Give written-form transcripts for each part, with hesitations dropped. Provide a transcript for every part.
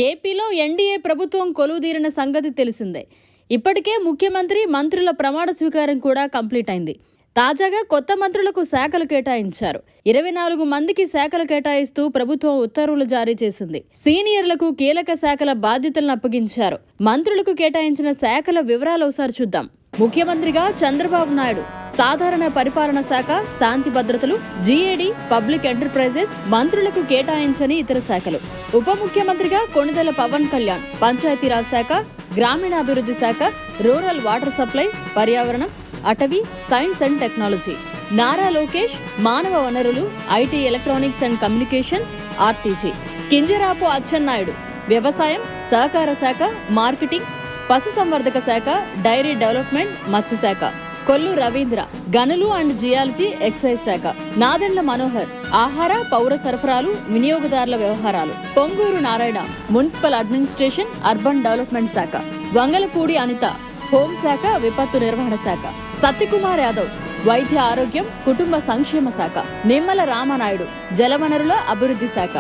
ఏపీలో ఎన్డీఏ ప్రభుత్వం కొలువుదీరిన సంగతి తెలిసిందే. ఇప్పటికే ముఖ్యమంత్రి, మంత్రుల ప్రమాణ స్వీకారం కూడా కంప్లీట్ అయింది. తాజాగా కొత్త మంత్రులకు శాఖలు కేటాయించారు. 24 మందికి శాఖలు కేటాయిస్తూ ప్రభుత్వం ఉత్తర్వులు జారీ చేసింది. సీనియర్లకు కీలక శాఖల బాధ్యతలను అప్పగించారు. మంత్రులకు కేటాయించిన శాఖల వివరాలు ఒకసారి చూద్దాం. ముఖ్యమంత్రిగా చంద్రబాబు నాయుడు, సాధారణ పరిపాలన శాఖ, శాంతి భద్రతలు, జీఏడీ, పబ్లిక్ ఎంటర్ప్రైజెస్ మంత్రులకు కేటాయించని ఇతర శాఖలు. ఉప ముఖ్యమంత్రిగా కొణిదెల పవన్ కళ్యాణ్, పంచాయతీరాజ్ శాఖ, గ్రామీణాభివృద్ధి శాఖ, రూరల్ వాటర్ సప్లై, పర్యావరణం, అటవీ, science and technology. Nara Lokesh, మానవ వనరులు, IT, electronics and communications, RTG. Kinjarapu Atchannaidu, వ్యవసాయం, సహకార శాఖ, మార్కెటింగ్, పశుసంవర్ధక శాఖ, డైరీ డెవలప్మెంట్, మత్స్యశాఖ. కొల్లు రవీంద్ర, గనులు అండ్ జియాలజీ, ఎక్సైజ్ శాఖ. నాదెండ్ల మనోహర్, ఆహార, పౌర సరఫరాలు, వినియోగదారుల వ్యవహారాలు. Ponguru Narayana, municipal administration, urban development శాఖ. వంగలపూడి అనిత, హోంశాఖ, విపత్తు నిర్వహణ శాఖ. సత్యకుమార్ యాదవ్, వైద్య ఆరోగ్యం, కుటుంబ సంక్షేమ శాఖ. నిమ్మల రామనాయుడు, జలవనరుల అభివృద్ధి శాఖ.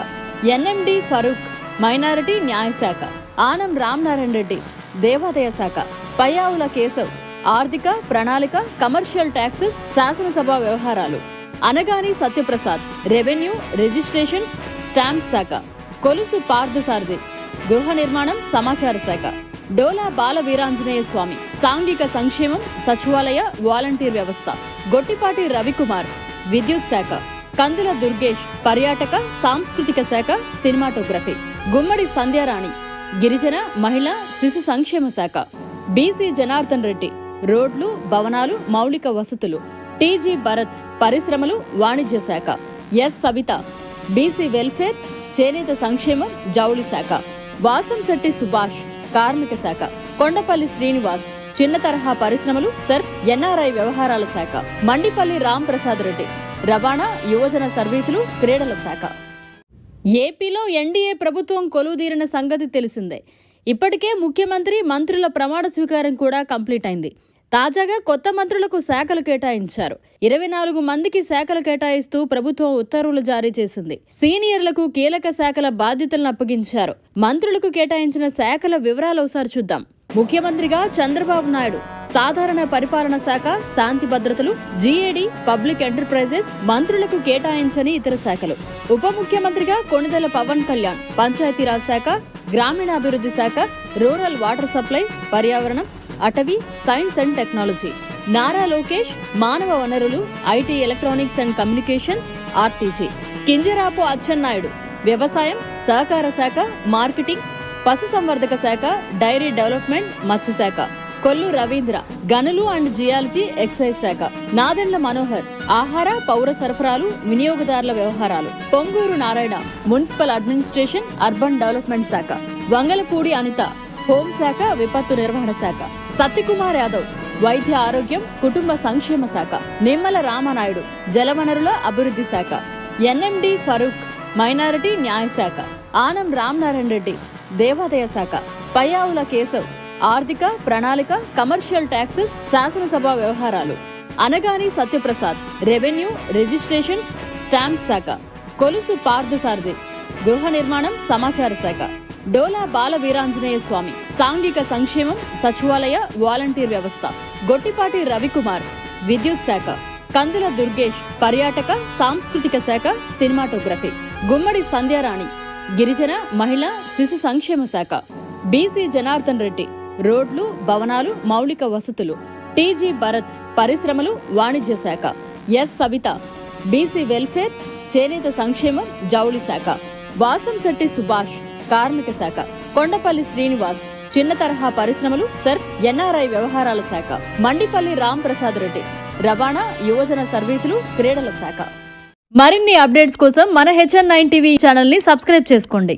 ఎన్ఎండి ఫరూక్, మైనారిటీ న్యాయ శాఖ. ఆనం రామనారాయణ రెడ్డి, దేవాదాయ శాఖ. పయ్యావుల కేశవ్, ఆర్థిక, ప్రణాళిక, కమర్షియల్ ట్యాక్సెస్, శాసనసభ వ్యవహారాలు. Anagani Satyaprasad, revenue, registrations, stamp శాఖ. కొలుసు పార్థసారథి, గృహ నిర్మాణం, సమాచార శాఖ. డోలా బాల వీరాంజనేయ స్వామి, సాంఘిక సంక్షేమం, సచివాలయ, వాలంటీర్ వ్యవస్థ. గొట్టిపాటి రవికుమార్, విద్యుత్ శాఖ. కందుల దుర్గేష్, పర్యాటక, సాంస్కృతిక శాఖ, సినిమాటోగ్రఫీ. గుమ్మడి సంధ్యారాణి, గిరిజన, మహిళా, శిశు సంక్షేమ శాఖ. బీసీ జనార్దన్ రెడ్డి, రోడ్లు, భవనాలు, మౌలిక వసతులు. టీజీ భరత్, పరిశ్రమలు, వాణిజ్య శాఖ. ఎస్ సవిత, బీసీ వెల్ఫేర్, చేనేత సంక్షేమం, జౌళి శాఖ. వాసంశెట్టి సుభాష్, కార్మిక శాఖ. కొండపల్లి శ్రీనివాస్, చిన్న తరహా పరిశ్రమలు, సర్ప్, ఎన్ఆర్ఐ వ్యవహారాల శాఖ. మండిపల్లి రామ్ ప్రసాద్ రెడ్డి, రవాణా, యువజన సర్వీసులు, క్రీడల శాఖ. ఏపీలో ఎన్డీఏ ప్రభుత్వం కొలువుదీరిన సంగతి తెలిసిందే. ఇప్పటికే ముఖ్యమంత్రి, మంత్రుల ప్రమాణ స్వీకారం కూడా కంప్లీట్ అయింది. తాజాగా కొత్త మంత్రులకు శాఖలు కేటాయించారు. 24 మందికి శాఖలు కేటాయిస్తూ ప్రభుత్వం ఉత్తర్వులు జారీ చేసింది. సీనియర్లకు కీలక శాఖల బాధ్యతలను అప్పగించారు. మంత్రులకు కేటాయించిన శాఖల వివరాలు ఒకసారి చూద్దాం. ముఖ్యమంత్రిగా చంద్రబాబు నాయుడు, సాధారణ పరిపాలన శాఖ, శాంతి భద్రతలు, జీఏడీ, పబ్లిక్ ఎంటర్ప్రైజెస్ మంత్రులకు కేటాయించని ఇతర శాఖలు. ఉప ముఖ్యమంత్రిగా కొణిదెల పవన్ కళ్యాణ్, పంచాయతీరాజ్ శాఖ, గ్రామీణాభివృద్ధి శాఖ, రూరల్ వాటర్ సప్లై, పర్యావరణం, అటవీ, science and technology. Nara Lokesh, మానవ వనరులు, IT, electronics and communications, RTG. Kinjarapu Atchannaidu, వ్యవసాయం, సహకార శాఖ, మార్కెటింగ్, పశుసంవర్ధక శాఖ, డైరీ డెవలప్మెంట్, మత్స్యశాఖ. కొల్లు రవీంద్ర, గనులు అండ్ జియాలజీ, ఎక్సైజ్ శాఖ. నాదెండ్ల మనోహర్, ఆహార, పౌర సరఫరాలు, వినియోగదారుల వ్యవహారాలు. Ponguru Narayana, municipal administration, urban development శాఖ. వంగలపూడి అనిత, హోంశాఖ, విపత్తు నిర్వహణ శాఖ. సత్యకుమార్ యాదవ్, వైద్య ఆరోగ్యం, కుటుంబ సంక్షేమ శాఖ. నిమ్మల రామనాయుడు, జలవనరుల అభివృద్ధి శాఖ. ఎన్ఎండి ఫరూక్, మైనారిటీ న్యాయ శాఖ. ఆనం రామనారాయణ రెడ్డి, దేవాదాయ శాఖ. పయ్యావుల కేశవ్, ఆర్థిక, ప్రణాళిక, కమర్షియల్ ట్యాక్సెస్, శాసనసభ వ్యవహారాలు. Anagani Satyaprasad, revenue, registrations, stamp శాఖ. కొలుసు పార్థసారథి, గృహ నిర్మాణం, సమాచార శాఖ. డోలా బాల వీరాంజనేయ స్వామి, సాంఘిక సంక్షేమం, సచివాలయ, వాలంటీర్ వ్యవస్థ. గొట్టిపాటి రవికుమార్, విద్యుత్ శాఖ. కందుల దుర్గేష్, పర్యాటక, సాంస్కృతిక శాఖ, సినిమాటోగ్రఫీ. గుమ్మడి సంధ్యారాణి, గిరిజన, మహిళా, శిశు సంక్షేమ శాఖ. బీసీ జనార్దన్ రెడ్డి, రోడ్లు, భవనాలు, మౌలిక వసతులు. టీజీ భరత్, పరిశ్రమలు, వాణిజ్య శాఖ. ఎస్ సవిత, బీసీ వెల్ఫేర్, చేనేత సంక్షేమం, జౌళి శాఖ. వాసంశెట్టి సుభాష్, కార్మిక శాఖ. కొండపల్లి శ్రీనివాస్, చిన్న తరహా పరిశ్రమలు, సర్ప్, ఎన్ఆర్ఐ వ్యవహారాల శాఖ. మండిపల్లి రామ్ ప్రసాద్ రెడ్డి, రవాణా, యువజన సర్వీసులు, క్రీడల శాఖ. మరిన్ని అప్డేట్స్ కోసం మన HN9 టీవీ ఛానల్ ని సబ్స్క్రైబ్ చేసుకోండి.